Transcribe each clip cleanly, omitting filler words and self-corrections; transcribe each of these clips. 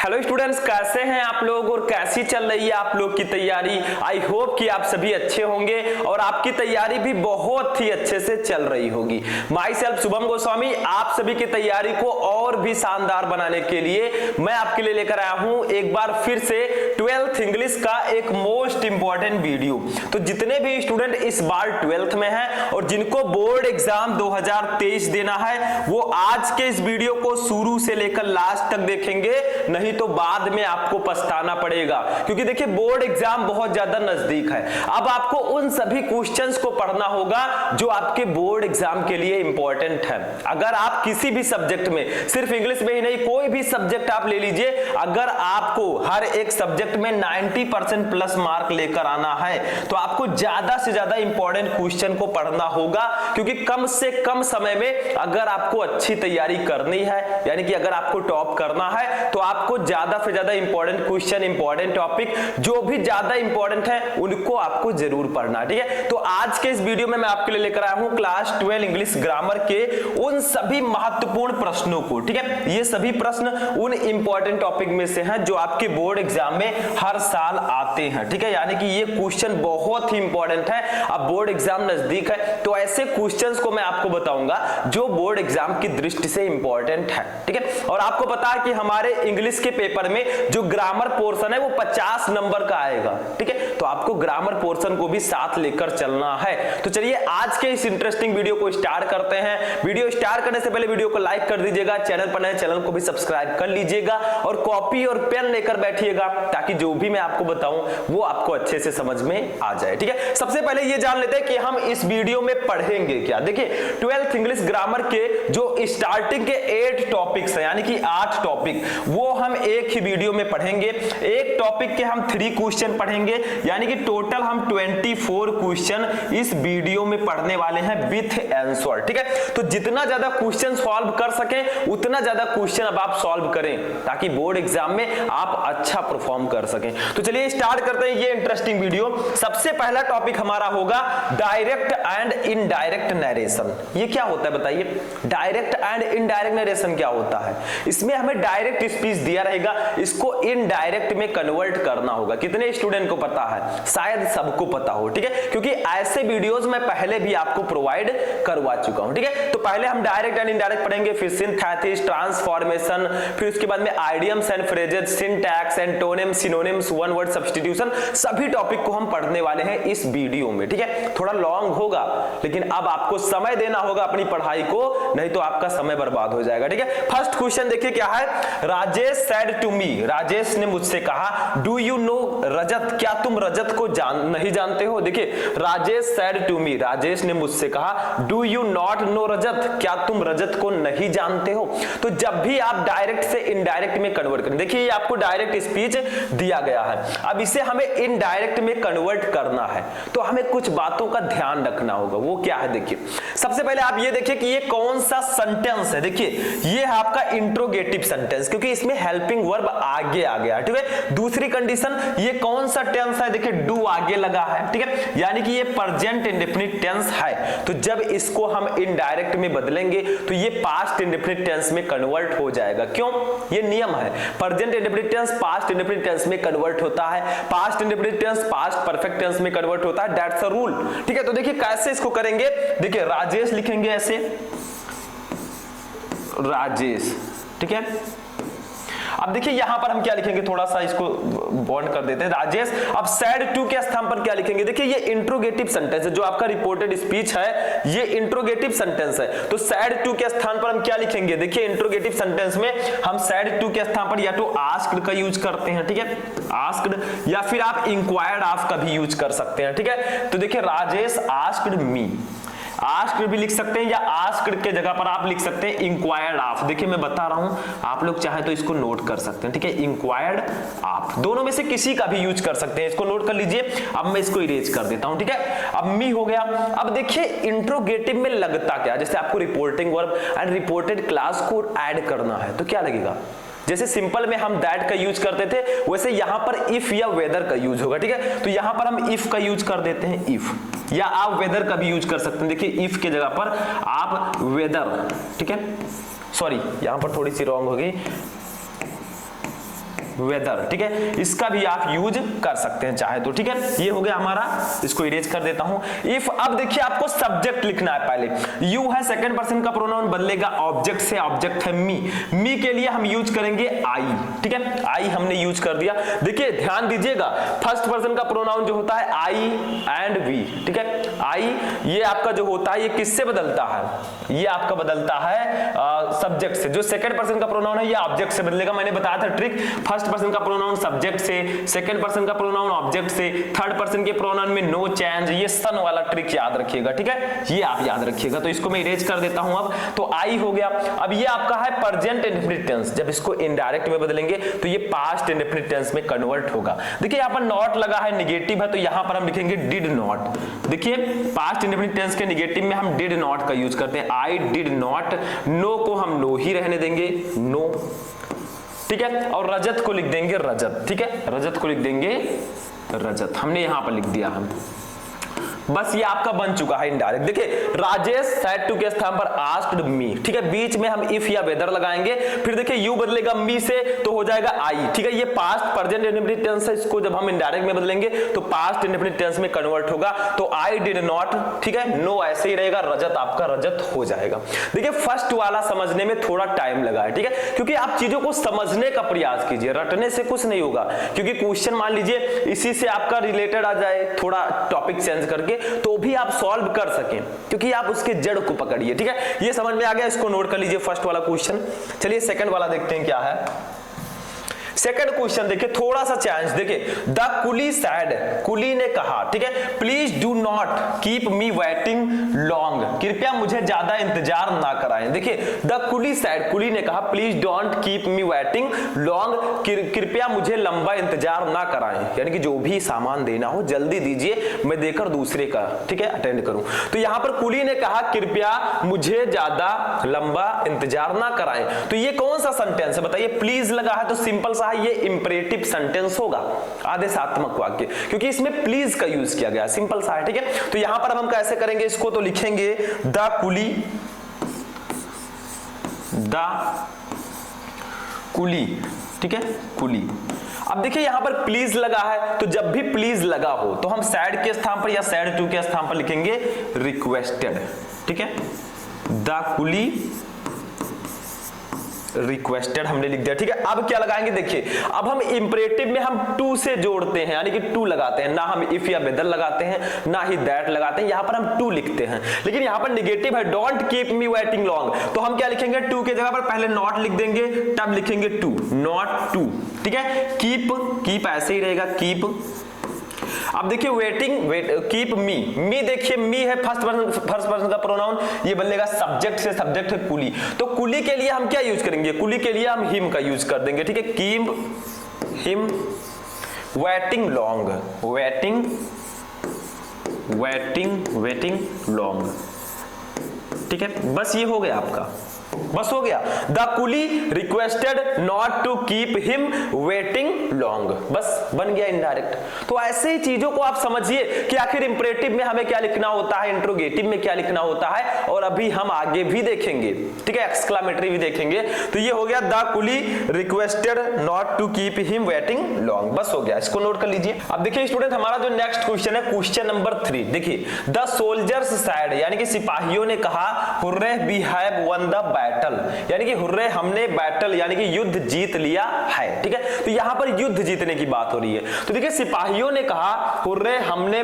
Hello students, कैसे हैं आप लोग और कैसी चल रही है आप लोग की तैयारी। आई होप कि आप सभी अच्छे होंगे और आपकी तैयारी भी बहुत ही अच्छे से चल रही होगी। माई सेल्फ शुभम गोस्वामी आप सभी की तैयारी को और भी शानदार बनाने के लिए मैं आपके लिए लेकर आया हूं एक बार फिर से 12th इंग्लिश का एक मोस्ट इंपॉर्टेंट वीडियो। तो जितने भी स्टूडेंट इस बार 12th में हैं और जिनको बोर्ड एग्जाम 2023 देना है वो आज के इस वीडियो को शुरू से लेकर लास्ट तक देखेंगे, नहीं तो बाद में आपको पछताना पड़ेगा। क्योंकि देखिए बोर्ड एग्जाम बहुत ज्यादा नजदीक है। अब आपको उन सभी क्वेश्चंस को पढ़ना होगा जो आपके बोर्ड एग्जाम के लिए इंपॉर्टेंट है। अगर आप किसी भी सब्जेक्ट में, सिर्फ इंग्लिश में ही नहीं, कोई भी सब्जेक्ट आप ले लीजिए, अगर आपको हर एक सब्जेक्ट में 90% प्लस मार्क लेकर आना है तो आपको ज्यादा से ज्यादा इंपॉर्टेंट क्वेश्चन को पढ़ना होगा। क्योंकि कम से कम समय में अगर आपको अच्छी तैयारी करनी है, यानी कि अगर आपको टॉप करना है, तो आपको ज्यादा से ज्यादा इंपॉर्टेंट क्वेश्चन, इंपॉर्टेंट टॉपिक जो भी ज्यादा इंपॉर्टेंट है उनको आपको जरूर पढ़ना, ठीक है। तो आज के इस वीडियो में मैं आपके लिए लेकर आया हूं क्लास 12 इंग्लिश ग्रामर के उन सभी महत्वपूर्ण प्रश्नों को, ठीक है। ये सभी प्रश्न उन इंपॉर्टेंट टॉपिक में से हैं जो आपके बोर्ड एग्जाम में हर साल आते हैं, ठीक है। यानी कि ये क्वेश्चन बहुत ही इंपॉर्टेंट है। अब बोर्ड एग्जाम नजदीक है तो ऐसे क्वेश्चंस को मैं आपको बताऊंगा जो बोर्ड एग्जाम की दृष्टि से इंपॉर्टेंट है, ठीक है। और आपको पता है कि हमारे इंग्लिश के पेपर में जो ग्रामर पोर्शन है वो 50 नंबर का आएगा, ठीक है। तो आपको ग्रामर पोर्शन को भी साथ लेकर चलना है। तो चलिए आज के इस इंटरेस्टिंग वीडियो को स्टार्ट करते हैं। वीडियो स्टार्ट करने से पहले वीडियो को लाइक कर दीजिएगा, चैनल पर नए चैनल को भी सब्सक्राइब कर लीजिएगा और कॉपी और पेन लेकर बैठिएगा ताकि जो भी मैं आपको बताऊं वो आपको अच्छे से समझ में आ जाए, ठीक है। सबसे पहले ये जान लेते हैं कि हम इस वीडियो में पढ़ेंगे क्या। देखिए 12th इंग्लिश ग्रामर के जो स्टार्टिंग के 8 टॉपिक्स हैं, यानी कि 8 टॉपिक, वो हम एक ही वीडियो में पढ़ेंगे। एक टॉपिक के हम 3 क्वेश्चन पढ़ेंगे, यानी कि टोटल हम 24 क्वेश्चन इस वीडियो में पढ़ने वाले हैं विथ आंसर, ठीक है। तो जितना ज्यादा क्वेश्चन सॉल्व कर सकें उतना ज्यादा क्वेश्चन अब आप सॉल्व करें ताकि बोर्ड एग्जाम में आप अच्छा परफॉर्म कर सकें। तो चलिए स्टार्ट करते हैं ये इंटरेस्टिंग वीडियो। सबसे पहला टॉपिक हमारा होगा डायरेक्ट एंड इनडायरेक्ट नरेशन। ये क्या होता है बताइए? डायरेक्ट एंड इनडायरेक्ट नरेशन क्या होता है? इसमें हमें डायरेक्ट स्पीच दिया रहेगा, इसको इनडायरेक्ट में कन्वर्ट करना होगा। कितने स्टूडेंट को पता है? शायद सबको पता हो, ठीक है, क्योंकि ऐसे वीडियोस मैं पहले भी आपको प्रोवाइड करवा चुका हूं, ठीक है। तो पहले हम डायरेक्ट एंड इनडायरेक्ट पढ़ेंगे, फिर सिंथेसिस, ट्रांसफॉर्मेशन, फिर उसके बाद में idioms and phrases, syntax, antonyms, synonyms, one word substitution, सभी टॉपिक को हम पढ़ने वाले हैं इस वीडियो में, ठीक है। थोड़ा लॉन्ग होगा लेकिन अब आपको समय देना होगा अपनी पढ़ाई को, नहीं तो आपका समय बर्बाद हो जाएगा, ठीक है। फर्स्ट क्वेश्चन देखिए क्या है। Rajesh said to me, Rajesh ने मुझसे कहा, डू यू नो रजत, क्या तुम रजत को नहीं जानते हो? देखिए Rajesh said to me, Rajesh ने मुझसे कहा, do you not know Rajat, क्या तुम रजत को नहीं जानते हो? तो जब भी आप डायरेक्ट से इनडायरेक्ट में कन्वर्ट करें, देखिए ये आपको डायरेक्ट स्पीच दिया गया है, अब इसे हमें इनडायरेक्ट में कन्वर्ट करना है तो हमें कुछ बातों का ध्यान रखना होगा। वो क्या है? देखिए सबसे पहले आप ये देखिए कि ये कौन सा सेंटेंस है। देखिए ये है आपका इंट्रोगेटिव सेंटेंस, क्योंकि इसमें हेल्पिंग वर्ब आगे आ गया, ठीक है। दूसरी कंडीशन, ये कौन सा टेंस है? देखिए डू आगे लगा है, ठीक है, यानी कि ये प्रेजेंट इंडेफिनिट टेंस है। तो जब इसको हम इनडायरेक्ट में बदलेंगे तो ये पास्ट इंडेफिनिट टेंस में कन्वर्ट हो जाएगा। क्यों? ये नियम है, present indefinite tense past indefinite tense में कन्वर्ट होता है, past indefinite tense past perfect tense में कन्वर्ट होता है, दैट्स अ रूल, ठीक है। तो देखिए कैसे इसको करेंगे। देखिए राजेश लिखेंगे ऐसे, राजेश, ठीक है। अब देखिए यहां पर हम क्या लिखेंगे, थोड़ा सा इसको बॉन्ड कर देते हैं, राजेश। अब सैड टू के स्थान पर क्या लिखेंगे? देखिए ये इंट्रोगेटिव सेंटेंस है, जो आपका रिपोर्टेड स्पीच है ये इंट्रोगेटिव सेंटेंस है। तो सैड टू के स्थान पर हम क्या लिखेंगे? देखिए इंट्रोगेटिव सेंटेंस में हम सैड टू के स्थान पर या तो आस्क्ड का यूज करते हैं, ठीक है, आस्क्ड, या फिर आप इंक्वायर्ड ऑफ का भी यूज कर सकते हैं, ठीक है। तो देखिए राजेश आस्क्ड मी, आस्क्ड भी लिख सकते हैं या आस्क्ड के जगह पर आप लिख सकते हैं इंक्वायर्ड ऑफ। देखिए मैं बता रहा हूं, आप लोग चाहे तो इसको नोट कर सकते हैं, ठीक है, इंक्वायर्ड ऑफ, दोनों में से किसी का भी यूज कर सकते हैं, इसको नोट कर लीजिए। अब मैं इसको इरेज कर देता हूं, ठीक है। अब मी हो गया। अब देखिए इंट्रोगेटिव में लगता क्या, जैसे आपको reporting verb and reported class को ऐड करना है तो क्या लगेगा? जैसे सिंपल में हम दैट का यूज करते थे वैसे यहां पर इफ या वेदर का यूज होगा, ठीक है। तो यहां पर हम इफ का यूज कर देते हैं, इफ, या आप वेदर का भी यूज कर सकते हैं। देखिए इफ के जगह पर आप वेदर, ठीक है, सॉरी यहां पर थोड़ी सी रॉन्ग हो गई, वेदर, ठीक है, इसका भी आप यूज कर सकते हैं चाहे तो, ठीक है। ये हो गया हमारा, इसको इरेज कर देता हूं। इफ, अब देखिए आपको सब्जेक्ट लिखना है पहले। यू है सेकंड पर्सन का प्रोनाउन, बदलेगा ऑब्जेक्ट से, ऑब्जेक्ट है मी। मी के लिए हम यूज करेंगे आई, ठीक है, आई हमने यूज कर दिया। देखिए ध्यान दीजिएगा, फर्स्ट पर्सन का प्रोनाउन जो होता है आई एंड वी, ठीक है, आई ये आपका जो होता है ये किससे बदलता है, ये आपका बदलता है सब्जेक्ट से। जो सेकंड पर्सन का प्रोनाउन है ये ऑब्जेक्ट से बदलेगा। मैंने बताया था ट्रिक, फर्स्ट पर्सन का प्रोनाउन सब्जेक्ट से, सेकंड पर्सन का प्रोनाउन ऑब्जेक्ट से, थर्ड पर्सन के प्रोनाउन में नो चेंज। ये सन वाला ट्रिक याद रखिएगा, ठीक है, ये आप याद रखिएगा। तो इसको मैं इरेज कर देता हूं। अब तो आई हो गया। अब ये आपका है प्रेजेंट इंडेफिनिट टेंस, जब इसको इनडायरेक्ट में बदलेंगे तो ये पास्ट इंडेफिनिट टेंस में कन्वर्ट होगा। देखिए यहां पर नॉट लगा है, नेगेटिव है, तो यहां पर हम लिखेंगे डिड नॉट। देखिए पास्ट इंडेफिनिट टेंस के नेगेटिव में हम डिड नॉट का यूज करते हैं, आई डिड नॉट। नो को हम नो ही रहने देंगे, नो, ठीक है, और रजत को लिख देंगे रजत, ठीक है, रजत को लिख देंगे रजत, हमने यहां पर लिख दिया हम। बस ये आपका बन चुका है इनडायरेक्ट। देखिए राजेश सेड टू के स्थान पर आस्क्ड मी, ठीक है, बीच में हम इफ या वेदर लगाएंगे। फिर देखिए यू बदलेगा मी से तो हो जाएगा आई, ठीक है, ये पास्ट प्रेजेंट इंडेफिनिट टेंस है, इसको जब हम इनडायरेक्ट में बदलेंगे तो पास्ट इंडेफिनिट टेंस में कन्वर्ट होगा। तो आई डिड नॉट, ठीक है, नो ऐसे ही रहेगा, रजत आपका रजत हो जाएगा। देखिए फर्स्ट वाला समझने में थोड़ा टाइम लगा है, ठीक है, क्योंकि आप चीजों को समझने का प्रयास कीजिए, रटने से कुछ नहीं होगा। क्योंकि क्वेश्चन मान लीजिए इसी से आपका रिलेटेड आ जाए, थोड़ा टॉपिक चेंज करके, तो भी आप सॉल्व कर सकें, क्योंकि आप उसके जड़ को पकड़िए, ठीक है। ये समझ में आ गया, इसको नोट कर लीजिए फर्स्ट वाला क्वेश्चन। चलिए सेकंड वाला देखते हैं क्या है। सेकंड क्वेश्चन देखिए, थोड़ा सा चेंज। देखिए द कुली सैड, कुली ने कहा, ठीक है, please do not keep me waiting long, कृपया मुझे ज्यादा इंतजार ना कराएं। देखिए द कुली सैड, कुली ने कहा please don't keep me waiting long, कृपया मुझे लंबा इंतजार ना कराएं, यानी कि जो भी सामान देना हो जल्दी दीजिए, मैं देकर दूसरे का, ठीक है, अटेंड करूं। तो यहां पर कुली ने कहा कृपया मुझे ज्यादा लंबा इंतजार ना कराएं, तो ये कौन सा सेंटेंस है बताइए। प्लीज लगा है तो सिंपल सा ये इंपरेटिव सेंटेंस होगा, आदेशात्मक वाक्य, क्योंकि इसमें प्लीज का यूज किया गया, सिंपल सा है, ठीक है। तो यहां पर हम कैसे करेंगे इसको, तो लिखेंगे द कुली, द कुली, ठीक है, कुली। अब देखिए यहां पर प्लीज लगा है, तो जब भी प्लीज लगा हो तो हम सैड के स्थान पर या सैड टू के स्थान पर लिखेंगे रिक्वेस्टेड, ठीक है, द कुली रिक्वेस्टेड हमने लिख दिया, ठीक है। अब क्या लगाएंगे, देखिए अब हम इंपरेटिव में हम टू से जोड़ते हैं, यानी कि टू लगाते हैं, ना हम इफ या वेदर लगाते हैं, ना ही दैट लगाते हैं, यहां पर हम टू लिखते हैं। लेकिन यहां पर नेगेटिव है, don't keep me waiting long, तो हम क्या लिखेंगे, टू के जगह पर पहले नॉट लिख देंगे, तब लिखेंगे टू, नॉट टू, ठीक है। कीप, कीप ऐसे ही रहेगा, कीप। अब देखिए वेटिंग, कीप मी, मी देखिए मी है फर्स्ट पर्सन का प्रोनाउन, ये बदलेगा सब्जेक्ट से, सब्जेक्ट है कुली, तो कुली के लिए हम क्या यूज करेंगे, कुली के लिए हम हिम का यूज कर देंगे, ठीक है, keep him waiting long, waiting, waiting, waiting long, ठीक है। बस ये हो गया आपका, बस हो गया। The coolie requested not to keep him waiting long, बस बन गया इनडायरेक्ट। तो ऐसे ही चीजों को आप समझिए कि आखिर इंपरेटिव में हमें क्या लिखना होता है, इंट्रोगेटिव में क्या लिखना होता है, और अभी हम आगे भी देखेंगे, ठीक है, एक्सक्लेमेटरी भी देखेंगे। तो ये हो गया the coolie requested not to keep him waiting long, बस हो गया, इसको नोट कर लीजिए। अब देखिए स्टूडेंट हमारा जो नेक्स्ट क्वेश्चन है, क्वेश्चन नंबर 3, देखिए द सोल्जर्स सैड, यानी कि सिपाहियों ने कहा hurray we have won the battle, यानी कि हुर्रे हमने बैटल यानी कि युद्ध जीत लिया है, ठीक है। तो यहां पर युद्ध जीतने की बात हो रही है, तो देखिए सिपाहियों ने कहा हुर्रे हमने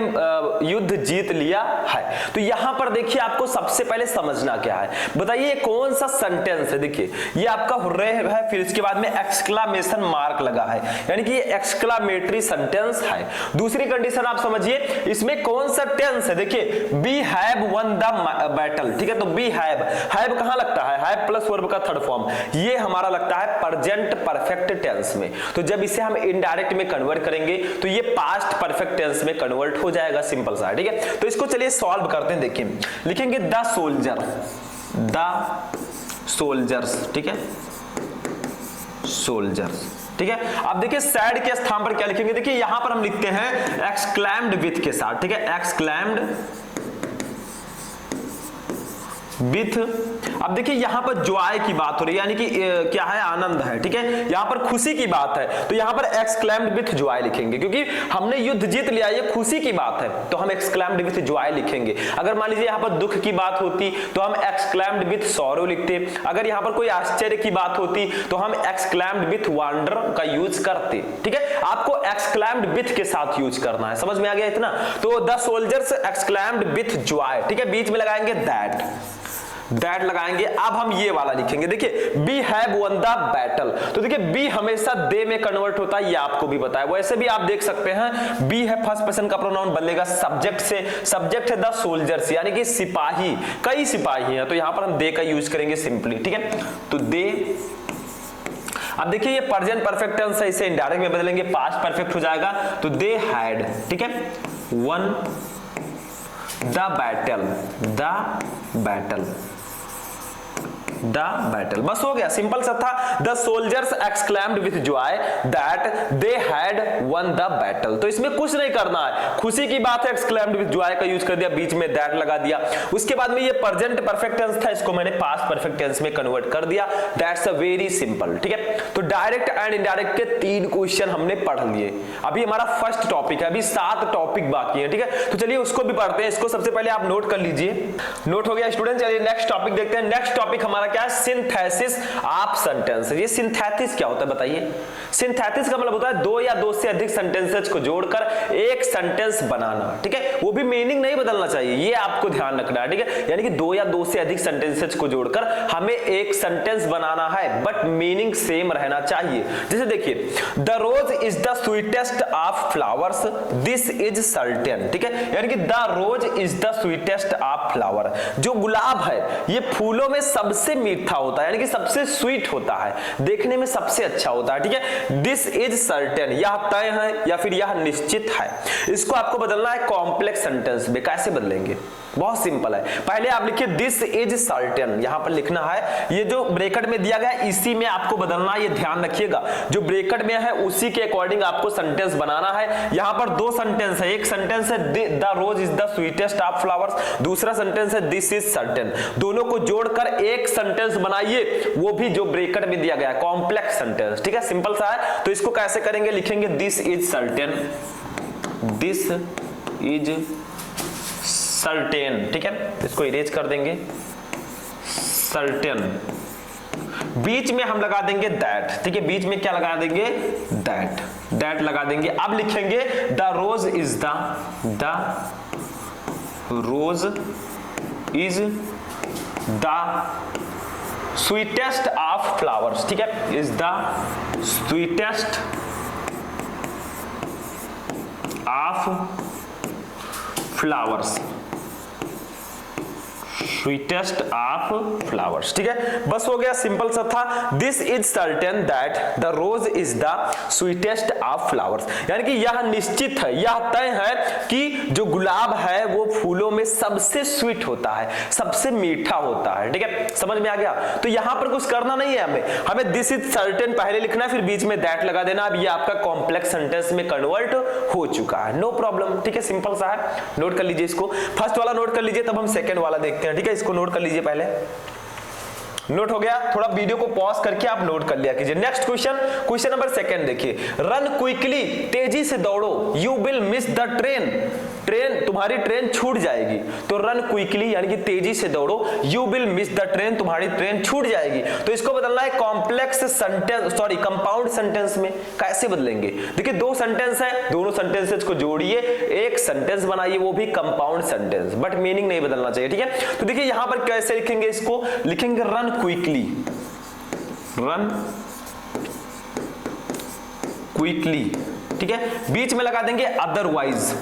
युद्ध जीत लिया है। तो यहां पर देखिए आपको सबसे पहले समझना क्या है, बताइए कौन सा सेंटेंस है। देखिए ये आपका हुर्रे है, फिर इसके बाद में एक्सक्लामेशन मार्क लगा है, यानी कि ये एक्सक्लामेटरी सेंटेंस है। दूसरी कंडीशन आप समझिए, इसमें कौन सा टेंस है, देखिए we have won the battle, ठीक है। तो वी हैव, हैव कहां लगता है, हैव प्लस वर्ब का थर्ड फॉर्म, ये हमारा लगता है प्रेजेंट परफेक्ट टेंस में। तो जब इसे हम इनडायरेक्ट में कन्वर्ट करेंगे तो ये पास्ट परफेक्ट टेंस में कन्वर्ट हो जाएगा, सिंपल सा, ठीक है। तो इसको चलिए सॉल्व करते हैं, देखिए लिखेंगे द सोल्जर, द सोल्जर्स, ठीक है, सोल्जर्स, ठीक है। अब देखिए सैड के स्थान पर क्या लिखेंगे, देखिए यहां पर हम लिखते हैं एक्सक्लैम्ड विथ के साथ, ठीक है, एक्सक्लैम्ड विथ, अब देखिए यहां पर जॉय की बात हो रही है, यानी कि क्या है, आनंद है, ठीक है, यहां पर खुशी की बात है, तो यहां पर एक्सक्लेम्ड विथ जॉय लिखेंगे, क्योंकि हमने युद्ध जीत लिया, ये खुशी की बात है, तो हम एक्सक्लेम्ड विथ जॉय लिखेंगे। अगर मान लीजिए यहां पर दुख की बात होती तो हम एक्सक्लेम्ड विथ सॉरो लिखते, अगर यहां पर कोई आश्चर्य की बात होती तो हम एक्सक्लेम्ड विथ वंडर का यूज करते, ठीक है। आपको एक्सक्लेम्ड विथ के साथ यूज करना है, समझ में आ गया इतना। तो the soldiers exclaimed with Joy, ठीक है, बीच में लगाएंगे दैट लगाएंगे। अब हम ये वाला लिखेंगे, देखिए we have won the battle, तो देखिए बी हमेशा दे में कन्वर्ट होता है, ये आपको भी पता है। वैसे भी आप देख सकते हैं बी है फर्स्ट पर्सन का प्रोनाउन बनेगा सब्जेक्ट से, सब्जेक्ट है द सोल्जर्स, यानी कि सिपाही, कई सिपाही हैं, तो यहां पर हम दे का यूज करेंगे सिंपली, ठीक है। तो दे, अब देखिए ये प्रेजेंट परफेक्ट टेंस है, इसे इनडायरेक्ट में बदलेंगे, पास्ट परफेक्ट हो जाएगा, तो दे हैड, ठीक है, वन द बैटल, बस हो गया, सिंपल सा था। The soldiers exclaimed with Joy that they had one the battle, तो इसमें कुछ नहीं करना है, खुशी की बात है, एक्सक्लेम्ड विथ जॉय का यूज कर दिया, बीच में दैट लगा दिया। उसके बाद में ये प्रेजेंट परफेक्ट टेंस था, इसको मैंने पास्ट परफेक्ट टेंस में कन्वर्ट कर दिया, दैट्स अ वेरी सिंपल, ठीक है। तो डायरेक्ट एंड इनडायरेक्ट के 3 क्वेश्चन हमने पढ़ लिए। अभी हमारा फर्स्ट टॉपिक है, अभी 7 टॉपिक बाकी है, ठीक है। तो चलिए उसको भी पढ़ते हैं, इसको सबसे पहले आप नोट कर लीजिए, नोट हो गया स्टूडेंट। चलिए नेक्स्ट टॉपिक देखते हैं। नेक्स्ट टॉपिक हमारा क्या है, सिंथेसिस ऑफ सेंटेंस। ये सिंथेसिस क्या होता है बताइए। सिंथेसिस का मतलब होता है 2 या 2 से अधिक सेंटेंसेस को जोड़कर एक सेंटेंस बनाना, ठीक है। वो भी मीनिंग नहीं बदलना चाहिए, ये आपको ध्यान रखना है, ठीक है। यानी कि 2 या 2 से अधिक सेंटेंसेस को जोड़कर हमें एक सेंटेंस बनाना है, बट मीनिंग सेम रहना चाहिए। जैसे देखिए, the rose is the sweetest of flowers, this is certain, ठीक है। यानी कि the rose is the sweetest of flower, जो गुलाब है ये फूलों में सबसे मीठा होता है, यानी कि सबसे स्वीट होता है, देखने में सबसे अच्छा होता है, ठीक है। दिस इज सर्टेन, यह तय है या फिर यह निश्चित है। इसको आपको बदलना है कॉम्प्लेक्स सेंटेंस में, कैसे बदलेंगे, बहुत सिंपल है। पहले आप लिखिए दिस इज सर्टेन, यहां पर लिखना है, ये जो ब्रैकेट में दिया गया इसी में आपको बदलना है, ये ध्यान रखिएगा, जो ब्रैकेट में है उसी के अकॉर्डिंग आपको सेंटेंस बनाना है। यहां पर 2 सेंटेंस है, एक सेंटेंस है the rose is the sweetest of flowers, दूसरा सेंटेंस है दिस इज सर्टेन, दोनों को जोड़कर एक सेंटेंस बनाइए, वो भी जो ब्रैकेट में दिया गया है, कॉम्प्लेक्स सेंटेंस, ठीक है, सिंपल सा है। तो इसको कैसे करेंगे, लिखेंगे this is certain, this is certain, ठीक है, इसको इरेज कर देंगे, सर्टेन, बीच में हम लगा देंगे दैट, ठीक है, बीच में क्या लगा देंगे, दैट लगा देंगे। अब लिखेंगे the rose is the sweetest of flowers, ठीक है, is the sweetest of flowers, sweetest of flowers, ठीक है, बस हो गया, सिंपल सा था। This is certain that the rose is the sweetest of flowers, यानी कि यह निश्चित है, यह तय है कि जो गुलाब है वो फूलों में सबसे स्वीट होता है, सबसे मीठा होता है, ठीक है, समझ में आ गया। तो यहां पर कुछ करना नहीं है, हमें दिस इज सर्टेन पहले लिखना है, फिर बीच में दैट लगा देना। अब ये आपका कॉम्प्लेक्स सेंटेंस में कन्वर्ट हो चुका है, नो प्रॉब्लम, ठीक है, सिंपल सा है। नोट कर लीजिए इसको, फर्स्ट वाला नोट कर लीजिए, तब हम सेकंड वाला देखते हैं, ठीक है। इसको नोट कर लीजिए, पहले नोट हो गया, थोड़ा वीडियो को पॉज करके आप नोट कर लिया कीजिए। नेक्स्ट क्वेश्चन नंबर 2 देखिए, रन क्विकली, तेजी से दौड़ो, you will miss the train, तुम्हारी ट्रेन छूट जाएगी। तो रन क्विकली यानी कि तेजी से दौड़ो, you will miss the train, तुम्हारी ट्रेन छूट जाएगी। तो इसको बदलना है complex sentence, sorry compound sentence में। कैसे बदलेंगे, देखिए 2 सेंटेंस है, दोनों सेंटेंसेस को जोड़िए, एक सेंटेंस बनाइए, वो भी कंपाउंड सेंटेंस, बट मीनिंग नहीं बदलना चाहिए, ठीक है। तो देखिए यहां पर कैसे लिखेंगे, इसको लिखेंगे रन क्विकली, ठीक है, बीच में लगा देंगे अदरवाइज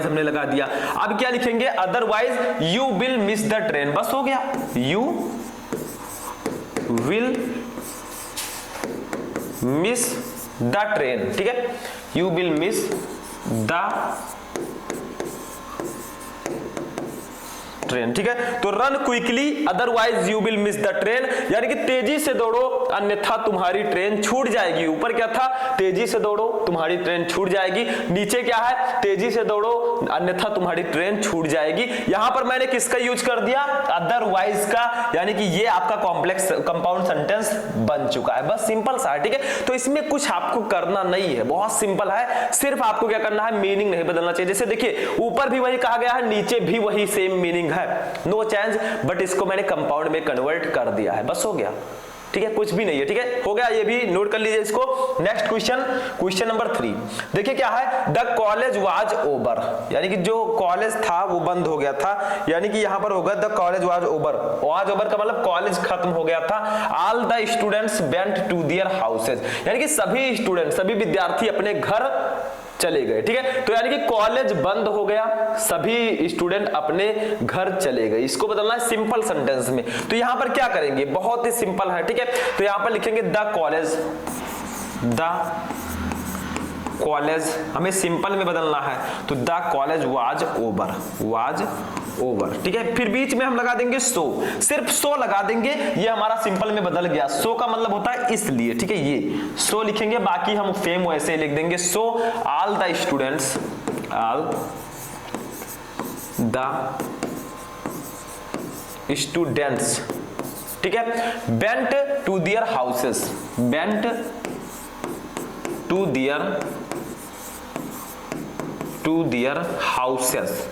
हमने लगा दिया। अब क्या लिखेंगे, otherwise you will miss the train, बस हो गया, you will miss the train, ठीक है, you will miss the train, ठीक है। तो run quickly otherwise you will miss the train, यानी कि तेजी से दौड़ो अन्यथा तुम्हारी ट्रेन छूट जाएगी। ऊपर क्या था, तेजी से दौड़ो तुम्हारी ट्रेन छूट जाएगी। नीचे क्या है, तेजी से दौड़ो अन्यथा तुम्हारी ट्रेन छूट जाएगी। यहां पर मैंने किसका यूज कर दिया, अदरवाइज का, यानी कि ये आपका कॉम्प्लेक्स कंपाउंड सेंटेंस बन चुका है। बस सिंपल सा है, ठीक है। तो इसमें कुछ आपको करना नहीं है, बहुत सिंपल है। सिर्फ आपको क्या करना है, मीनिंग नहीं बदलना चाहिए। जैसे देखिए ऊपर भी वही कहा गया है, नीचे भी वही सेम मीनिंग है, नो चेंज, बट इसको मैंने कंपाउंड में कन्वर्ट कर दिया है, बस हो गया, ठीक है। कुछ भी नहीं है, ठीक है, हो गया। ये भी नोट कर लीजिए इसको। नेक्स्ट क्वेश्चन नंबर 3 देखिए क्या है, द कॉलेज वाज ओवर, यानी कि जो कॉलेज था वो बंद हो गया था, यानी कि यहां पर होगा the college was over. Was over का मतलब कॉलेज खत्म हो गया था। All the students went to their houses, यानी कि सभी स्टूडेंट, सभी विद्यार्थी अपने घर चले गए, ठीक है। तो यानी कि कॉलेज बंद हो गया, सभी स्टूडेंट अपने घर चले गए। इसको बदलना है सिंपल सेंटेंस में। तो यहां पर क्या करेंगे, बहुत ही सिंपल है, ठीक है। तो यहां पर लिखेंगे द कॉलेज हमें सिंपल में बदलना है, तो द कॉलेज वाज ओवर, ठीक है। फिर बीच में हम लगा देंगे सो, सिर्फ सो लगा देंगे, ये हमारा सिंपल में बदल गया। सो का मतलब होता है इसलिए, ठीक है, ये सो लिखेंगे, बाकी हम सेम वैसे लिख देंगे। सो ऑल द स्टूडेंट्स ठीक है, went to their houses, went to their houses,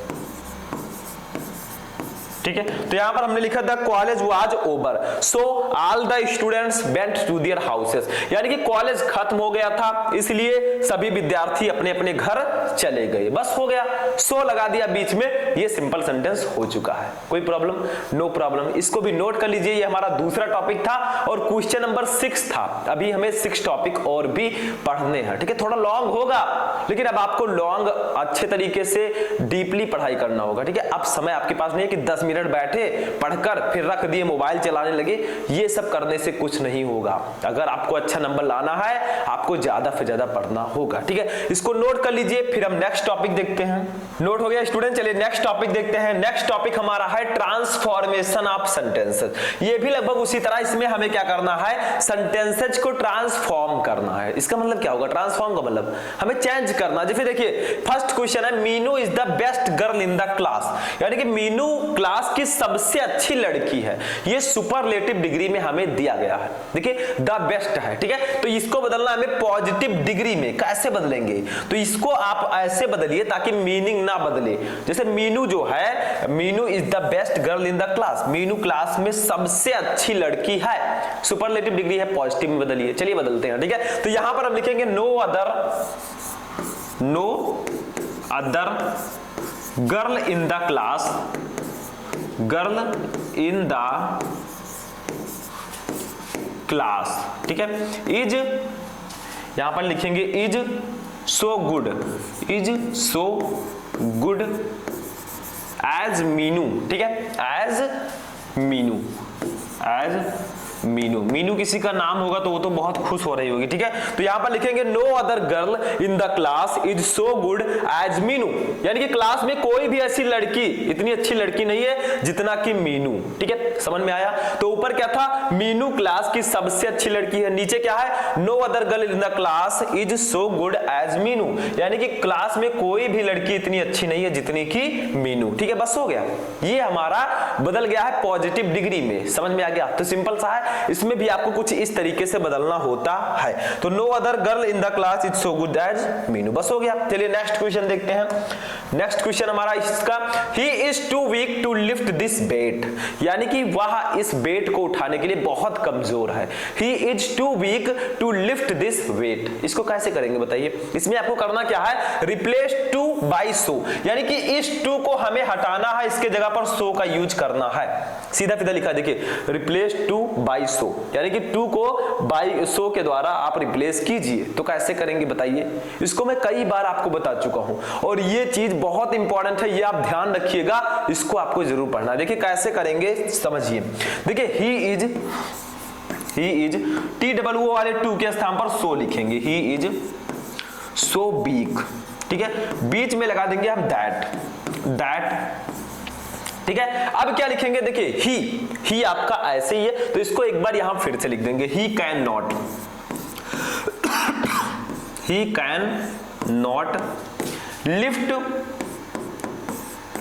ठीक है। तो यहां पर हमने लिखा था college was over, so all the students went to their houses, यानी कि कॉलेज खत्म हो गया था, इसलिए सभी विद्यार्थी अपने अपने घर चले गए, बस हो गया। सो लगा दिया बीच में, ये सिंपल सेंटेंस हो चुका है। कोई प्रॉब्लम, नो प्रॉब्लम। इसको भी नोट कर लीजिए, ये हमारा दूसरा टॉपिक था और क्वेश्चन नंबर 6 था। अभी हमें 6 टॉपिक और भी पढ़ने हैं, ठीक है। थोड़ा लॉन्ग होगा, लेकिन अब आपको लॉन्ग अच्छे तरीके से डीपली पढ़ाई करना होगा, ठीक है। अब समय आपके पास नहीं है कि 10 मिनट बैठे पढ़कर फिर रख दिए, मोबाइल चलाने लगे, ये सब करने से कुछ नहीं होगा। अगर आपको अच्छा नंबर लाना है, आपको ज्यादा से ज्यादा पढ़ना होगा, ठीक है। इसको नोट कर लीजिए, फिर हम नेक्स्ट टॉपिक देखते हैं। नोट हो गया स्टूडेंट, चलिए नेक्स्ट टॉपिक देखते हैं। नेक्स्ट टॉपिक हमारा है ट्रांसफॉर्मेशन ऑफ सेंटेंसेस। ये भी लगभग उसी तरह, इसमें हमें क्या करना है, सेंटेंसेस को ट्रांसफॉर्म करना है। इसका मतलब क्या होगा, ट्रांसफॉर्म का मतलब हमें चेंज करना। जैसे देखिए फर्स्ट क्वेश्चन है, Meenu is the best girl in the class, यानी कि मीनू क्लास की सबसे अच्छी लड़की है। ये सुपरलेटिव डिग्री में हमें दिया गया है, देखिए द बेस्ट है, ठीक है। तो इसको बदलना हमें पॉजिटिव डिग्री में। कैसे बदलेंगे, तो इसको आप ऐसे बदलिए ताकि मीनिंग ना बदले। जैसे मीनू जो है, Meenu is the best girl in the class, Meenu class में सबसे अच्छी लड़की है, सुपरलेटिव डिग्री है, पॉजिटिव में बदलिए। चलिए बदलते हैं, ठीक है। तो यहां पर हम लिखेंगे no other girl in the class, girl in the class, ठीक है, इज, यहां पर लिखेंगे is so good as Meenu, ठीक है, एज मीनू किसी का नाम होगा तो वो तो बहुत खुश हो रही होगी, ठीक है। तो यहां पर लिखेंगे no other girl in the class is so good as Meenu, यानी कि क्लास में कोई भी ऐसी लड़की, इतनी अच्छी लड़की नहीं है जितना कि मीनू, ठीक है, समझ में आया। तो ऊपर क्या था, मीनू क्लास की सबसे अच्छी लड़की है, नीचे क्या है, no other girl in the class is so good as Meenu, यानी कि क्लास में कोई भी लड़की इतनी अच्छी नहीं है जितनी कि मीनू, ठीक है, बस हो गया। ये हमारा बदल गया है पॉजिटिव डिग्री में, समझ में आ गया। तो सिंपल सा है, इसमें भी आपको कुछ इस तरीके से बदलना होता है। तो no other girl in the class is so good as Meenu, बस हो गया। चलिए नेक्स्ट क्वेश्चन देखते हैं। नेक्स्ट क्वेश्चन हमारा इसका, he is too weak to lift this weight, यानी कि वह इस वेट को उठाने के लिए बहुत कमजोर है। He is too weak to lift this weight, इसको कैसे करेंगे बताइए। इसमें आपको करना क्या है, रिप्लेस टू बाय सो, यानी कि इस टू को हमें हटाना है, इसके जगह पर सो का यूज करना है। सीधा सीधा लिखा, देखिए रिप्लेस टू बाय सो, यानी कि टू को बाय सो के द्वारा आप रिप्लेस कीजिए। तो कैसे करेंगे बताइए, इसको मैं कई बार आपको बता चुका हूं और ये चीज बहुत इंपॉर्टेंट है, ये आप ध्यान रखिएगा, इसको आपको जरूर पढ़ना है। देखिए कैसे करेंगे समझिए, देखिए ही इज TWO वाले टू के स्थान पर सो लिखेंगे, ही इज सो वीक, ठीक है, बीच में लगा देंगे हम दैट, ठीक है। अब क्या लिखेंगे, देखिए ही आपका ऐसे ही है, तो इसको एक बार यहां फिर से लिख देंगे, he can not, he can not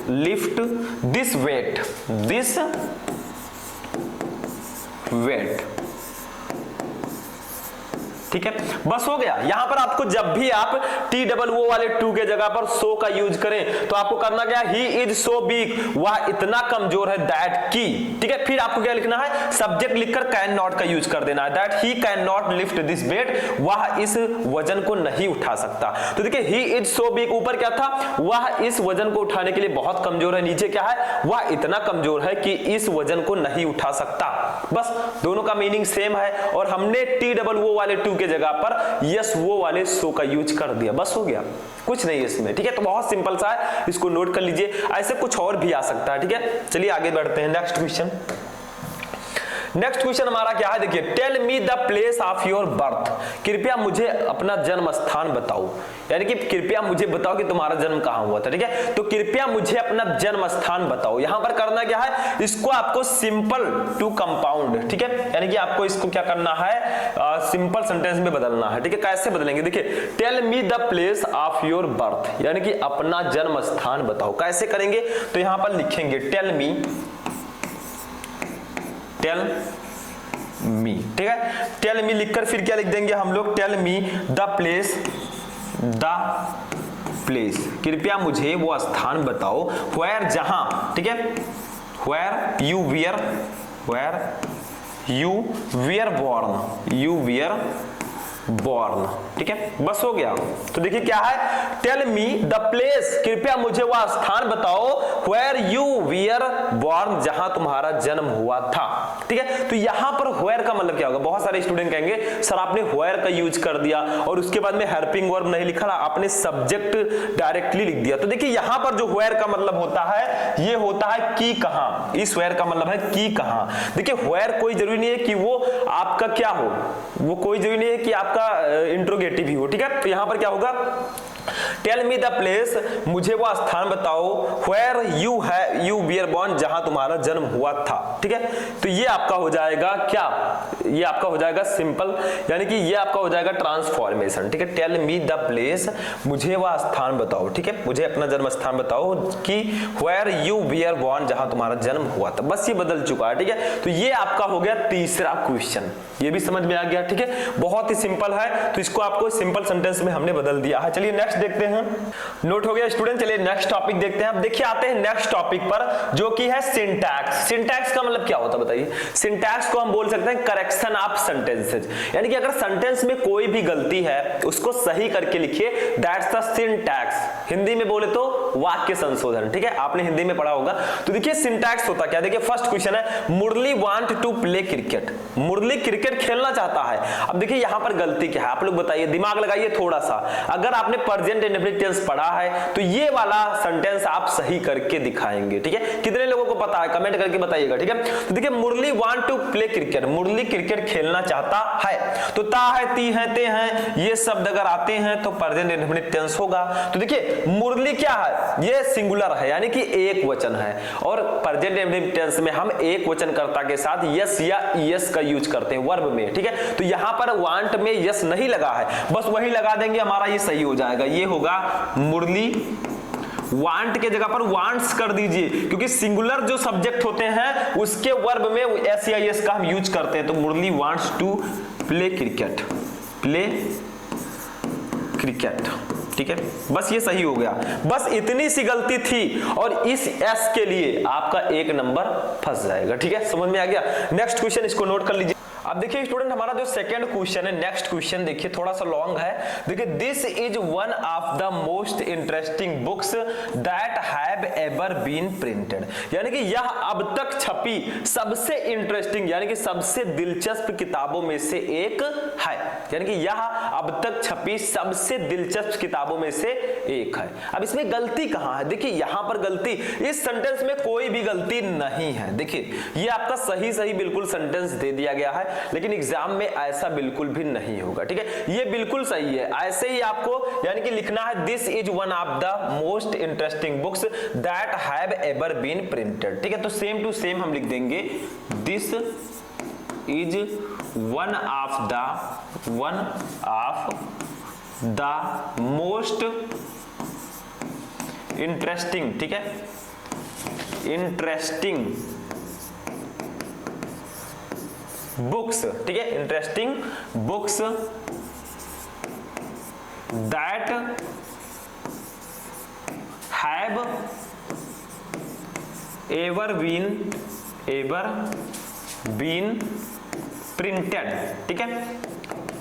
lift this weight, ठीक है। बस हो गया। यहां पर आपको जब भी आप TOO वाले टू के जगह पर सो का यूज करें तो आपको करना क्या, ही इज सो बिग, वह इतना कमजोर है, दैट की, ठीक है। फिर आपको क्या लिखना है, सब्जेक्ट लिखकर कैन नॉट का यूज कर देना है, that he can not lift this weight, वह इस वजन को नहीं उठा सकता। तो देखिए ही इज सो बिग, ऊपर क्या था, वह इस वजन को उठाने के लिए बहुत कमजोर है, नीचे क्या है, वह इतना कमजोर है कि इस वजन को नहीं उठा सकता। बस दोनों का मीनिंग सेम है और हमने TOO वाले टू के जगह पर यस वो वाले सो का यूज कर दिया, बस हो गया, कुछ नहीं है इसमें, ठीक है। तो बहुत सिंपल सा है, इसको नोट कर लीजिए। ऐसे कुछ और भी आ सकता है, ठीक है। चलिए आगे बढ़ते हैं। नेक्स्ट क्वेश्चन हमारा क्या है, देखिए, tell me the place of your birth, कृपया मुझे अपना जन्म स्थान बताओ, यानी कि कृपया मुझे बताओ कि तुम्हारा जन्म कहां हुआ था, ठीक है। तो कृपया मुझे अपना जन्म स्थान बताओ, यहां पर करना क्या है, इसको आपको सिंपल टू कंपाउंड, ठीक है, यानी कि आपको इसको क्या करना है, सिंपल सेंटेंस में बदलना है, ठीक है। कैसे बदलेंगे, देखिए, tell me the place of your birth, यानी कि अपना जन्म स्थान बताओ। कैसे करेंगे, तो यहां पर लिखेंगे टेल मी, ठीक है। टेल मी लिखकर फिर क्या लिख देंगे हम लोग, टेल मी द प्लेस, कृपया मुझे वो स्थान बताओ, वेयर, जहां, ठीक है, वेयर यू वियर बॉर्न, ठीक है। बस हो गया। तो देखिए क्या है, टेल मी द प्लेस, कृपया मुझे वह स्थान बताओ, वेयर यू वियर बॉर्न, जहां तुम्हारा जन्म हुआ था, ठीक है। तो यहां पर वेयर का मतलब क्या होगा, बहुत सारे स्टूडेंट कहेंगे सर आपने वेयर का यूज कर दिया और उसके बाद में हेल्पिंग वर्ब नहीं लिखा, आपने सब्जेक्ट डायरेक्टली लिख दिया। तो देखिए यहां पर जो वेयर का मतलब होता है, ये होता है कि कहां, इस वेयर का मतलब है कि कहां। देखिए वेयर कोई जरूरी नहीं है कि वो आपका क्या हो, वो कोई जरूरी नहीं है कि आपका इंट्रोगेटिव ही हो, ठीक है। तो यहां पर क्या होगा, टेल मी द प्लेस, मुझे वो स्थान बताओ, वेयर यू वियर बॉर्न, जहां तुम्हारा जन्म हुआ था, ठीक है। तो ये आपका हो जाएगा क्या, ये आपका हो जाएगा सिंपल, यानी कि ये आपका हो जाएगा ट्रांसफॉर्मेशन, ठीक है। टेल मी द प्लेस, मुझे वह स्थान बताओ, ठीक है, मुझे अपना जन्म स्थान बताओ कि वेयर यू वियर बॉर्न, जहां तुम्हारा जन्म हुआ था। बस ये बदल चुका है, ठीक है। तो ये आपका हो गया तीसरा क्वेश्चन, ये भी समझ में आ गया, ठीक है। बहुत ही सिंपल है, तो इसको आपको सिंपल सेंटेंस में हमने बदल दिया है। चलिए नेक्स्ट देखते हैं, नोट हो गया स्टूडेंट। चलिए नेक्स्ट टॉपिक देखते हैं। अब देखिए आते हैं नेक्स्ट टॉपिक पर, जो कि है सिंटैक्स। सिंटैक्स का मतलब क्या होता है बताइए। सिंटैक्स को हम बोल सकते हैं करेक्शन ऑफ सेंटेंसेज, यानी कि अगर सेंटेंस में कोई भी गलती है उसको सही करके लिखिए, दैट्स द सिंटैक्स। हिंदी में बोले तो वाक्य संशोधन, ठीक है, आपने हिंदी में पढ़ा होगा। तो देखिए सिंटैक्स होता क्या, देखिए फर्स्ट क्वेश्चन है, Murli want to play cricket, Murli cricket खेलना चाहता है। अब देखिए यहां पर गलती क्या है, आप लोग बताइए, दिमाग लगाइए थोड़ा सा। अगर आपने प्रेजेंट इंडेफिनिट टेंस पढ़ा है तो ये वाला सेंटेंस आप सही करके दिखाएंगे, ठीक है। कितने लोगों को पता है कमेंट करके बताइएगा, ठीक है। तो देखिए Murli want to play cricket, Murli cricket खेलना चाहता है, तो ता है, ती है, ते हैं, ये शब्द अगर आते हैं तो प्रेजेंट इंडेफिनिट टेंस होगा। तो देखिए मुरली क्या है, ये सिंगुलर है, यानी कि एक वचन है, और प्रेजेंट इंडेफिनिट टेंस में हम एक वचन कर्ता के साथ यस या ईएस का यूज करते हैं वर्ब में, ठीक है। तो यहां पर वांट में यस नहीं लगा है, बस वही लगा देंगे, हमारा ये सही हो जाएगा। ये होगा मुरली, वांट के जगह पर वांट्स कर दीजिए, क्योंकि सिंगुलर जो सब्जेक्ट होते हैं उसके वर्ब में एस या एस का हम यूज करते हैं। तो मुरली वांट्स टू प्ले क्रिकेट, ठीक है, बस ये सही हो गया। बस इतनी सी गलती थी और इस एस के लिए आपका एक नंबर फंस जाएगा, ठीक है, समझ में आ गया। नेक्स्ट क्वेश्चन, इसको नोट कर लीजिए। अब देखिए स्टूडेंट, हमारा जो सेकंड क्वेश्चन है, नेक्स्ट क्वेश्चन देखिए थोड़ा सा लॉन्ग है। देखिए, this is one of the most interesting books that have ever been printed, यानी कि यह अब तक छपी सबसे इंटरेस्टिंग यानी कि सबसे दिलचस्प किताबों में से एक है, यानी कि यह अब तक छपी सबसे दिलचस्प किताबों में से एक है। अब इसमें गलती कहां है, देखिए यहां पर गलती, इस सेंटेंस में कोई भी गलती नहीं है। देखिए ये आपका सही बिल्कुल सेंटेंस दे दिया गया है, लेकिन एग्जाम में ऐसा बिल्कुल भी नहीं होगा, ठीक है। ये बिल्कुल सही है, ऐसे ही आपको यानी कि लिखना है this is one of the most interesting books that have ever been printed, ठीक है। तो सेम टू सेम हम लिख देंगे this is one of the most interesting, ठीक है, इंटरेस्टिंग बुक्स, ठीक है, interesting books that have ever been printed, ठीक है,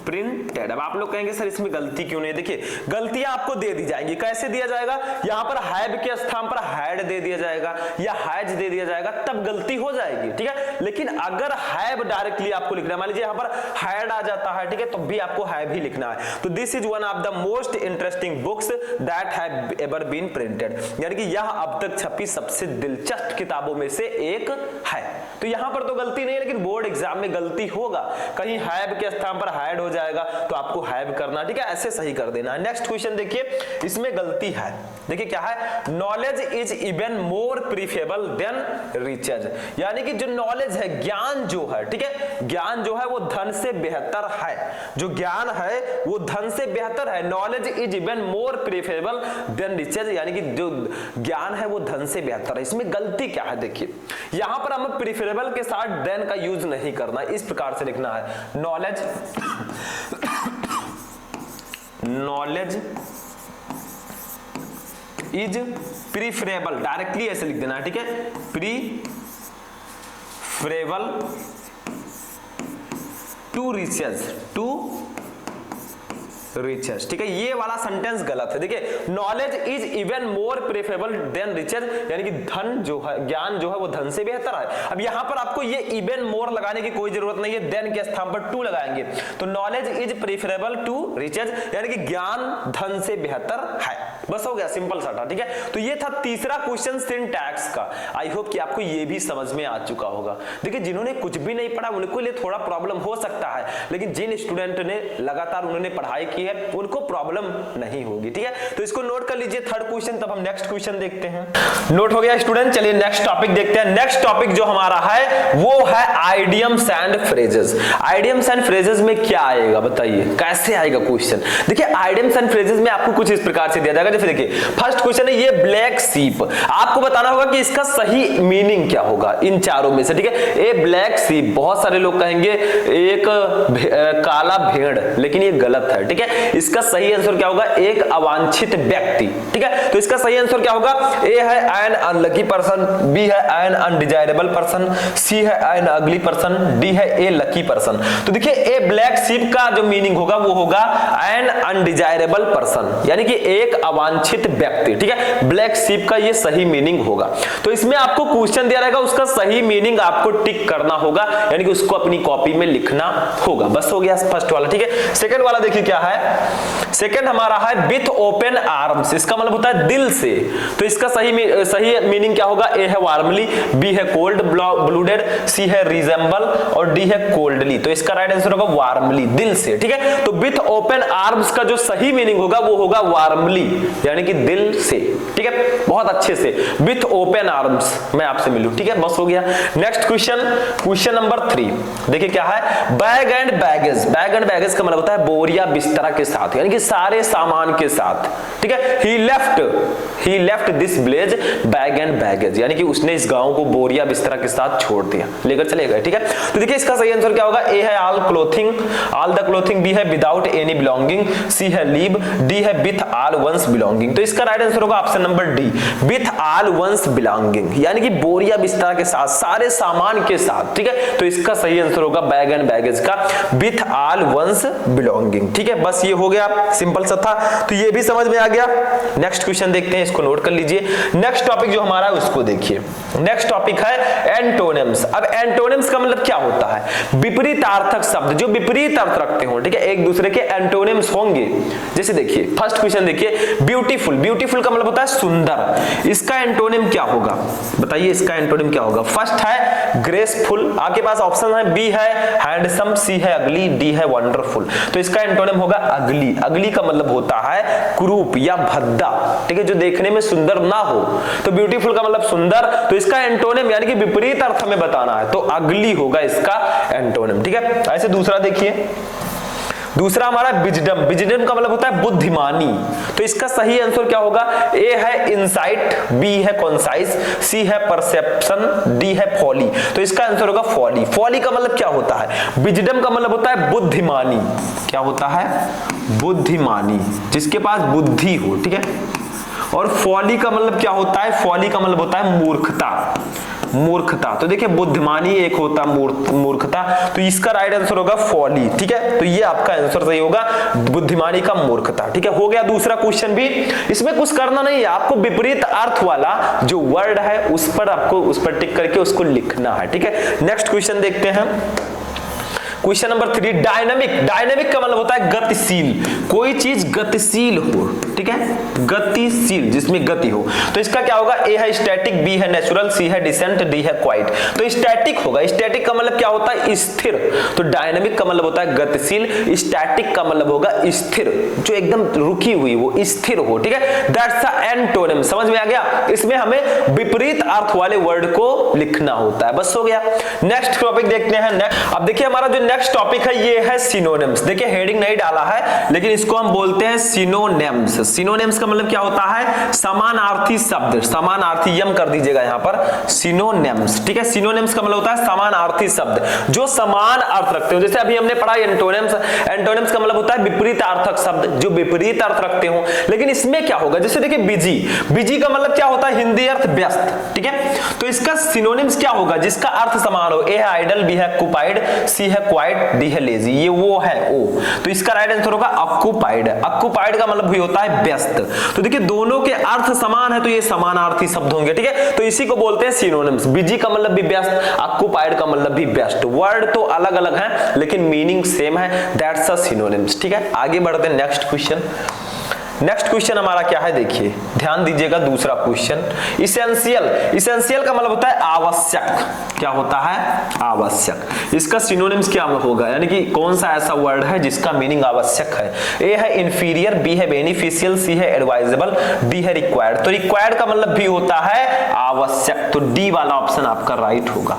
प्रिंटेड। अब आप लोग कहेंगे सर इसमें गलती क्यों नहीं? देखिए गलतियां आपको दे दी जाएंगी। कैसे दिया जाएगा? यहां पर हैव के स्थान पर हैड दे दिया जाएगा या हैज दे दिया जाएगा, तब गलती हो जाएगी, ठीक है। लेकिन अगर हैव डायरेक्टली आपको लिखना है, मान लीजिए यहां पर हैड आ जाता है, ठीक है, तो भी आपको हैव ही लिखना है। तो this is one of the most interesting books that have ever been printed, यानी कि यह अब तक छपी सबसे दिलचस्प किताबों में से एक है। तो यहां पर तो गलती नहीं है, लेकिन बोर्ड एग्जाम में गलती होगा, कहीं हैव के स्थान पर हैड हो जाएगा तो आपको हैव करना, ठीक है, ऐसे सही कर देना है। नेक्स्ट क्वेश्चन देखिए, इसमें गलती है, देखिए क्या है, knowledge is even more preferable than riches, यानी कि जो नॉलेज है, ज्ञान जो है, ठीक है, ज्ञान जो है वो धन से बेहतर है, जो ज्ञान है वो धन से बेहतर है। Knowledge is even more preferable than riches, यानी कि जो ज्ञान है वो धन से बेहतर है। इसमें गलती क्या है? देखिए यहां पर हमें प्रीफरेबल के साथ देन का यूज नहीं करना, इस प्रकार से लिखना है, नॉलेज इज प्रीफरेबल, डायरेक्टली ऐसे लिख देना है, ठीक है, प्रीफरेबल टू रिचेज, ठीक है। ये वाला सेंटेंस गलत है। देखिए knowledge is even more preferable than riches, यानी कि धन जो है, ज्ञान जो है वो धन से बेहतर है। अब यहां पर आपको ये इवन मोर लगाने की कोई जरूरत नहीं है, देन के स्थान पर टू लगाएंगे, तो knowledge is preferable to riches, यानी कि ज्ञान धन से बेहतर है। बस हो गया, सिंपल सा था, ठीक है। तो ये था तीसरा क्वेश्चन सिंटैक्स का। आई होप कि आपको ये भी समझ में आ चुका होगा। देखिए जिन्होंने कुछ भी नहीं पढ़ा उनको लिए थोड़ा प्रॉब्लम हो सकता है, लेकिन जिन स्टूडेंट ने लगातार उन्होंने पढ़ाई की है उनको प्रॉब्लम नहीं होगी, ठीक है। तो इसको नोट कर लीजिए, थर्ड क्वेश्चन। तब हम नेक्स्ट क्वेश्चन देखते हैं। नोट हो गया स्टूडेंट, चलिए नेक्स्ट टॉपिक देखते हैं। नेक्स्ट टॉपिक जो हमारा है वो है idioms and phrases. Idioms and phrases में क्या आएगा बताइए, कैसे आएगा क्वेश्चन? देखिए आइडियम्स एंड फ्रेजेस में आपको कुछ इस प्रकार से दिया जाएगा। जैसे देखिए फर्स्ट क्वेश्चन है ये ब्लैक सीप, आपको बताना होगा कि इसका सही मीनिंग क्या होगा इन चारों में से, ठीक है। ए ब्लैक सीप, बहुत सारे लोग कहेंगे एक काला भेड़, लेकिन ये गलत है, ठीक है। इसका सही आंसर क्या होगा? एक अवांछित व्यक्ति, ठीक है। तो इसका सही आंसर क्या होगा? ए है एन अनलकी पर्सन, बी है एन अनडिजायरेबल पर्सन, सी है एन अगली पर्सन, डी है ए लकी पर्सन। तो देखिए ए ब्लैक सीप का जो मीनिंग होगा वो होगा एन अनडिजायरेबल पर्सन, यानी कि एक अवांछित व्यक्ति, ठीक है। ब्लैक सीप का ये सही मीनिंग होगा। तो इसमें आपको क्वेश्चन दिया रहेगा, उसका सही मीनिंग आपको टिक करना होगा, यानी कि उसको अपनी कॉपी में लिखना होगा। बस हो गया फर्स्ट वाला, ठीक है। सेकंड वाला देखिए क्या है, सेकंड हमारा है विथ ओपन आर्म्स, इसका मतलब होता है दिल से। तो इसका सही मीनिंग क्या होगा? ए है वार्मली, बी है कोल्ड ब्लूडेड, सी है रिजेंबल और डी है कोल्डली। तो इसका राइट आंसर होगा वार्मली, दिल से, ठीक है। तो विथ ओपन आर्म्स का जो सही मीनिंग होगा वो होगा वार्मली, यानी कि दिल से, ठीक है। बहुत अच्छे से विथ ओपन आर्म्स मैं आपसे मिलूं, ठीक है। बस हो गया। नेक्स्ट क्वेश्चन, क्वेश्चन नंबर 3 देखिए क्या है, bag and baggage. Bag and baggage का मतलब होता है बोरिया बिस्तरा के साथ, यानी कि सारे सामान के साथ, ठीक है। He left this village bag and baggage, यानी कि उसने इस गांव को बोरिया बिस्तरा के साथ छोड़ दिया, लेकर चले गए, ठीक है। तो देखिए इसका सही आंसर क्या होगा? ए है ऑल द क्लोथिंग, बी है विदाउट एनी बिलोंगिंग, सी है लीव, डी है विथ ऑल वंस बिलोंगिंग। तो इसका राइट आंसर होगा option number D, with all one's belonging, यानी कि बोरिया बिस्तरा के साथ, सारे सामान के साथ, ठीक है। तो इसका सही आंसर होगा बैग एंड बैगेज का विथ ऑल वंस बिलोंगिंग, ठीक है। बस बस ये हो गया, सिंपल सा था, तो ये भी समझ में आ गया। नेक्स्ट क्वेश्चन देखते हैं, इसको नोट कर लीजिए। नेक्स्ट टॉपिक जो हमारा है उसको देखिए। नेक्स्ट टॉपिक है एंटोनिम्स। अब एंटोनिम्स का मतलब क्या होता है? विपरीतार्थक शब्द जो विपरीत अर्थ रखते हो, ठीक है, एक दूसरे के एंटोनिम्स होंगे। जैसे देखिए फर्स्ट क्वेश्चन देखिए, ब्यूटीफुल। ब्यूटीफुल का मतलब होता है सुंदर, इसका एंटोनिम क्या होगा? बताइए इसका एंटोनिम क्या होगा? फर्स्ट है ग्रेसफुल, आपके पास ऑप्शन है बी है हैंडसम, सी है अगली, डी है वंडरफुल। तो इसका एंटोनिम होगा अगली। अगली का मतलब होता है कुरूप या भद्दा, ठीक है, जो देखने में सुंदर ना हो। तो ब्यूटीफुल का मतलब सुंदर, तो इसका एंटोनिम यानी कि विपरीत अर्थ में बताना है तो अगली होगा इसका एंटोनिम, ठीक है। ऐसे दूसरा देखिए, दूसरा हमारा विजडम। विजडम का मतलब होता है बुद्धिमानी, तो इसका सही आंसर क्या होगा? ए है इंसाइट, बी है कॉन्साइज, सी है परसेप्शन, डी है फॉली। तो इसका आंसर होगा फॉली। फॉली का मतलब क्या होता है? विजडम का मतलब होता है बुद्धिमानी। क्या होता है? बुद्धिमानी, जिसके पास बुद्धि हो, ठीक है। और फॉली का मतलब क्या होता है? फॉली का मतलब होता है मूर्खता। मूर्खता, तो देखिए बुद्धिमानी एक होता है मूर्खता, तो इसका राइट आंसर होगा फॉली, ठीक है। तो ये आपका आंसर सही होगा, बुद्धिमानी का मूर्खता, ठीक है। हो गया दूसरा क्वेश्चन भी। इसमें कुछ करना नहीं है, आपको विपरीत अर्थ वाला जो वर्ड है उस पर टिक करके उसको लिखना है, ठीक है। नेक्स्ट क्वेश्चन देखते हैं, क्वेश्चन नंबर 3, डायनामिक। डायनामिक का मतलब होता है गतिशील, कोई चीज गतिशील हो, ठीक है, गतिशील, जिसमें गति हो। तो इसका क्या होगा? ए है स्टैटिक, बी है नेचुरल, सी है डिसेंट, डी है क्वाइट। तो स्टैटिक होगा। स्टैटिक का मतलब क्या होता है? स्थिर। तो डायनामिक का मतलब होता है गतिशील, स्टैटिक का मतलब होगा स्थिर, जो एकदम रुकी हुई वो स्थिर हो, ठीक है। That's the antonym. समझ में आ गया? इसमें हमें विपरीत अर्थ वाले वर्ड को लिखना होता है, बस हो गया। नेक्स्ट टॉपिक देखते हैं। अब देखिए हमारा जो नेक्स्ट टॉपिक है ये है सिनोनिम्स। देखिए हेडिंग नहीं डाला है, लेकिन इसको हम बोलते हैं सिनोनिम्स। सिनोनिम्स का मतलब क्या होता है? समानार्थी शब्द। समानार्थी यम कर दीजिएगा यहाँ पर, सिनोनिम्स, ठीक है। सिनोनिम्स का मतलब होता है समानार्थी शब्द जो समान अर्थ रखते हो। जैसे अभी हमने पढ़ा एंटोनिम्स। एंटोनिम्स का मतलब होता है विपरीतार्थक शब्द जो विपरीत अर्थ रखते हो। लेकिन इसमें क्या होगा? जैसे देखिए बिजी। बिजी का मतलब क्या होता है? हिंदी अर्थ व्यस्त, ठीक है। तो इसका सिनोनिम्स क्या होगा? जिसका अर्थ समान हो। ए है आइडल, बी है ऑक्युपाइड, सी है क्वाइट, डी है लेजी। ये वो है ओ, तो इसका राइट आंसर होगा ऑक्युपाइड। ऑक्युपाइड का मतलब भी होता है व्यस्त। तो देखिए दोनों के अर्थ समान है तो ये समानार्थी शब्द होंगे, ठीक है। तो इसी को बोलते हैं सिनोनिम्स। बिजी का मतलब भी व्यस्त, ऑक्युपाइड का मतलब भी व्यस्त। वर्ड तो अलग अलग है लेकिन मीनिंग सेम है, दैट्स अ सिनोनिम्स, ठीक है। आगे बढ़ते हैं नेक्स्ट क्वेश्चन। नेक्स्ट क्वेश्चन हमारा क्या है? देखिए ध्यान दीजिएगा, दूसरा क्वेश्चन इसेंशियल। इसेंशियल का मतलब होता है आवश्यक। क्या होता है? आवश्यक। इसका सिनोनिम्स क्या होगा? यानी कि कौन सा ऐसा वर्ड है जिसका मीनिंग आवश्यक है? ए है इंफीरियर, बी है बेनिफिशियल, सी है एडवाइजेबल, डी है रिक्वायर्ड। तो रिक्वायर्ड का मतलब भी होता है आवश्यक, तो डी वाला ऑप्शन आपका राइट होगा।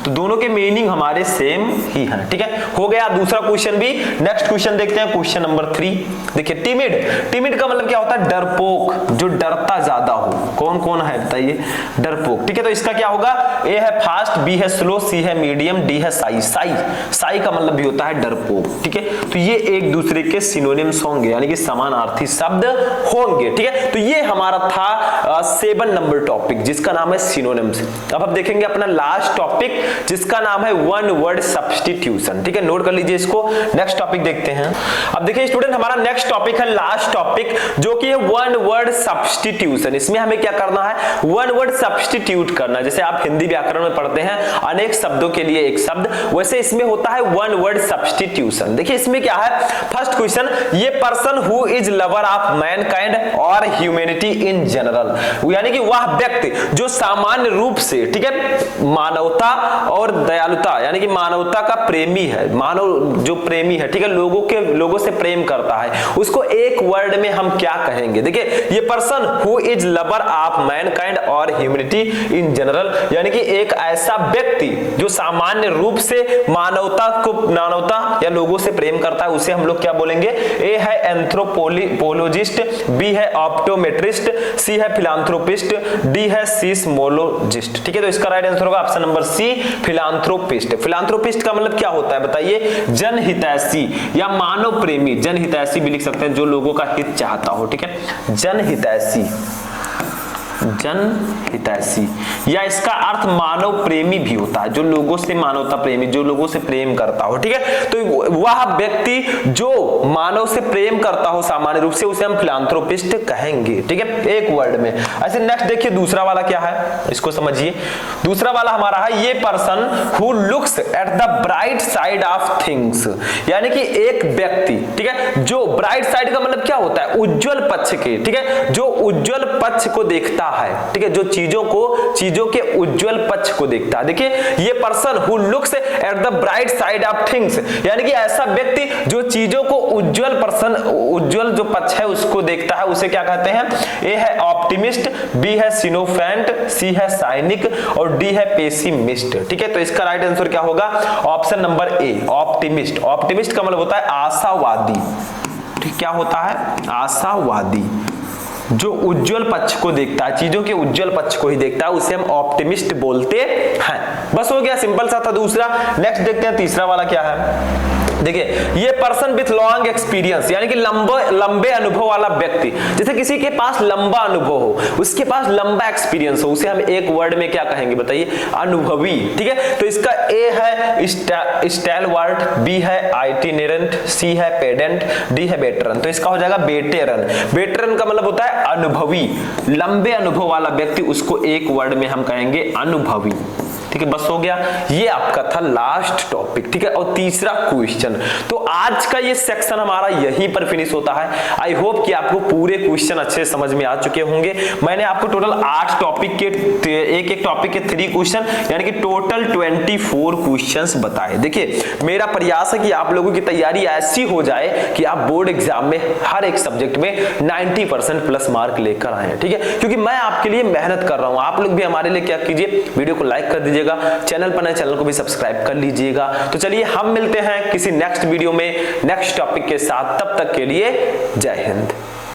तो दोनों के मीनिंग हमारे सेम ही हैं, ठीक है। हो गया दूसरा क्वेश्चन भी। नेक्स्ट क्वेश्चन देखते हैं, क्वेश्चन नंबर 3। देखिए टिमिड। टिमिड का मतलब क्या होता है? डरपोक, जो डरता ज्यादा हो। कौन कौन है बताइए? डरपोक, ठीक है। तो इसका क्या होगा? ए है फास्ट, बी है स्लो, सी है मीडियम, डी है साई। साई, साई का मतलब भी होता है डरपोक, ठीक है। तो ये एक दूसरे के सिनोनिम्स होंगे, यानी कि समानार्थी शब्द होंगे, ठीक है। तो ये हमारा था 7 नंबर टॉपिक जिसका नाम है सिनोनिम्स। अब हम देखेंगे अपना लास्ट टॉपिक जिसका नाम है वन वर्ड सब्स्टिट्यूशन, ठीक है। नोट कर लीजिए इसको। नेक्स्ट टॉपिक देखते हैं। अब देखिए स्टूडेंट, हमारा नेक्स्ट टॉपिक है लास्ट टॉपिक जो कि है वन वर्ड सब्स्टिट्यूशन। इसमें हमें क्या करना है? वन वर्ड सब्स्टिट्यूट करना। जैसे आप हिंदी व्याकरण में पढ़ते हैं अनेक शब्दों के लिए एक शब्द, वैसे इसमें होता है वन वर्ड सब्स्टिट्यूशन। देखिए इसमें क्या है? फर्स्ट क्वेश्चन, ये person who is lover of Mankind और ह्यूमैनिटी इन जनरल, यानी कि वह व्यक्ति जो सामान्य रूप से, ठीक है, मानवता और दयालुता यानी कि मानवता का प्रेमी है, मानव जो प्रेमी है, ठीक है, लोगों से प्रेम करता है, उसको एक वर्ड में हम क्या कहेंगे? देखिए ये person who is lover of Mankind और ह्यूमैनिटी इन जनरल, यानी कि एक ऐसा व्यक्ति जो सामान्य रूप से मानवता या लोगों से प्रेम करता है, उसे हम लोग क्या बोलेंगे? ए है एंथ्रोपोलॉजिस्ट, बी है ऑप्टोमेट्रिस्ट, सी है फिलांथ्रोपिस्ट, डी है सीस्मोलॉजिस्ट, ठीक है। तो इसका राइट आंसर होगा option number C, philanthropist. Philanthropist का मतलब क्या होता है बताइए? जनहितैषी या मानव प्रेमी। जनहितैषी भी लिख सकते हैं, जो लोगों का हित चाहता हो, ठीक है, जनहितैषी। जनहितैषी, या इसका अर्थ मानव प्रेमी भी होता है, जो लोगों से मानवता प्रेमी, जो लोगों से प्रेम करता हो, ठीक है। तो वह व्यक्ति जो मानव से प्रेम करता हो सामान्य रूप से, उसे हम फिलांथ्रोपिस्ट कहेंगे, ठीक है, एक वर्ड में। ऐसे नेक्स्ट देखिए दूसरा वाला क्या है, इसको समझिए। दूसरा वाला हमारा है ये person who looks at the bright side of things, यानी कि एक व्यक्ति, ठीक है, जो ब्राइट साइड का मतलब क्या होता है, उज्जवल पक्ष के, ठीक है, जो उज्जवल पक्ष को देखता है, ठीक है, जो चीजों के उज्जवल पक्ष को देखता है। देखिए ये person who looks at the bright side of things, यानी कि ऐसा व्यक्ति जो चीजों को उज्जवल जो पक्ष है उसको देखता है, उसे क्या कहते हैं। ए है ऑप्टिमिस्ट, बी है सिनोफेंट, सी है साइनिक और डी है पेसिमिस्ट, ठीक है। तो इसका राइट आंसर क्या होगा, option number A optimist. Optimist का मतलब होता है आशावादी, ठीक, क्या होता है, आशावादी, जो उज्जवल पक्ष को देखता है, चीजों के उज्जवल पक्ष को ही देखता है, उसे हम ऑप्टिमिस्ट बोलते हैं। बस हो गया, सिंपल सा था दूसरा। नेक्स्ट देखते हैं तीसरा वाला क्या है। देखिए ये पर्सन विथ लॉन्ग एक्सपीरियंस, यानी कि लंबे अनुभव वाला व्यक्ति, जैसे किसी के पास लंबा अनुभव हो, उसके पास लंबा एक्सपीरियंस हो, उसे हम एक वर्ड में क्या कहेंगे बताइए, अनुभवी, ठीक है। तो इसका ए है स्टैलवर्ट, बी है आइटिनेरेंट, सी है पेडेंट, डी है वेटरन। तो इसका हो जाएगा वेटरन। वेटरन का मतलब होता है अनुभवी, लंबे अनुभव वाला व्यक्ति, उसको एक वर्ड में हम कहेंगे अनुभवी, ठीक है। बस हो गया, ये आपका था लास्ट टॉपिक, ठीक है, और तीसरा क्वेश्चन। तो आज का ये सेक्शन हमारा यहीं पर फिनिश होता है। आई होप कि आपको पूरे क्वेश्चन अच्छे समझ में आ चुके होंगे। मैंने आपको टोटल 8 टॉपिक के एक टॉपिक के 3 क्वेश्चन, यानी कि टोटल 24 क्वेश्चंस बताए। देखिए मेरा प्रयास है कि आप लोगों की तैयारी ऐसी हो जाए कि आप बोर्ड एग्जाम में हर एक सब्जेक्ट में 90% प्लस मार्क लेकर आए, ठीक है, क्योंकि मैं आपके लिए मेहनत कर रहा हूं। आप लोग भी हमारे लिए क्या कीजिए, वीडियो को लाइक कर दीजिए, चैनल पर नए, चैनल को भी सब्सक्राइब कर लीजिएगा। तो चलिए हम मिलते हैं किसी नेक्स्ट वीडियो में नेक्स्ट टॉपिक के साथ, तब तक के लिए जय हिंद।